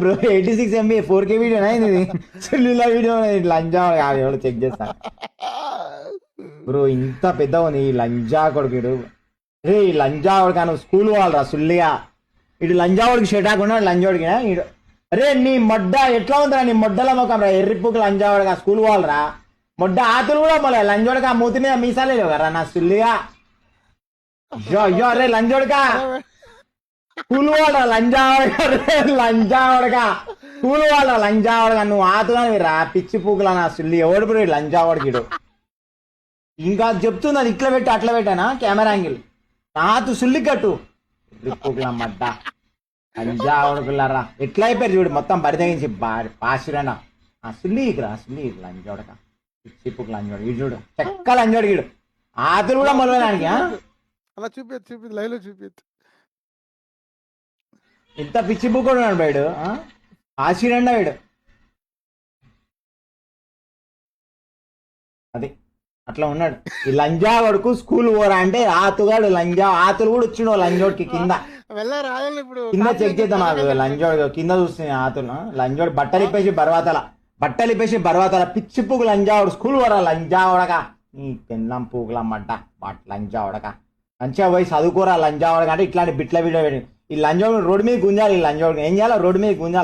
bro 86 MB 4K వీడియోనా ఇది సుల్లిలా video లంజా ఎవరు చెక్ చేస్తాను బ్రో ఇంత పెద్ద ఉంది ఈ లంజా కొడుకుడు రే ఈ లంజా కొడుకు నువ్వు స్కూల్ వాళ్ళరా సుల్లిగా ఇటు లంజా కొడుకు షెట్ ఆకుండా లంజోడికి ఇడు అరే నీ మొడ్డ ఎట్లా ఉందిరా నీ మొడ్డల మొక్కం రా ఎర్రిప్పుకు లంజా కొడుకు స్కూల్ వాళ్ళరా మొడ్డ ఆతులు కూడా మళ్ళీ లంజోడక ఆ మూతి మీద మీసాలే లేవు కదా నా సుల్లిగా అయ్యో అయ్యో అరే లంజోడకా స్కూల్ వాడరా లంజావడగా స్కూల్ వాడరా లంజావడగా నువ్వు ఆతుగాని రా పిచ్చి పూకులా నా సుల్లి ఎవడు బ్రో లంజావడకిడు ఇంకా చెప్తుంది అది ఇట్లా పెట్టి అట్లా పెట్టానా కెమెరా యాంగిల్ నాతు సుల్లి కట్టు పూకులా మడ్డ లంజావడకులారా ఎట్లా అయిపోయారు చూడు మొత్తం బరితగించి పాసిరనా ఆ సుల్లి సుల్లి లంజావడక పిచ్చి పూకు లంజోడు ఇడు చూడు చెక్క లంజోడికిడు ఆతులు కూడా మొదలడానికి అలా చూపి లైవ్ లో చూపి ఎంత పిచ్చి బుక్ ఉన్నాడు బయడు ఆశీరండా వీడు అది అట్లా ఉన్నాడు ఈ లంజా వరకు స్కూల్ పోరా అంటే ఆతుగాడు లంజా ఆతులు కూడా వచ్చిండు లంజోడికి కింద కింద చెక్ చేద్దాం లంజోడు కింద చూస్తుంది ఆతులు లంజోడు బట్టలు ఇప్పేసి బర్వాతల పిచ్చి పువ్వు లంజావుడు స్కూల్ పోరా లంజావడగా నీ పెన్నం పూగుల మడ్డ లంజావడక మంచిగా పోయి చదువుకోరా లంజావడక అంటే ఇట్లాంటి బిట్ల వీడియో ఈ లంజోడు రోడ్డు మీద గుంజాలి ఈ లంజోడు ఏం చేయాలి రోడ్డు మీద గుంజాలి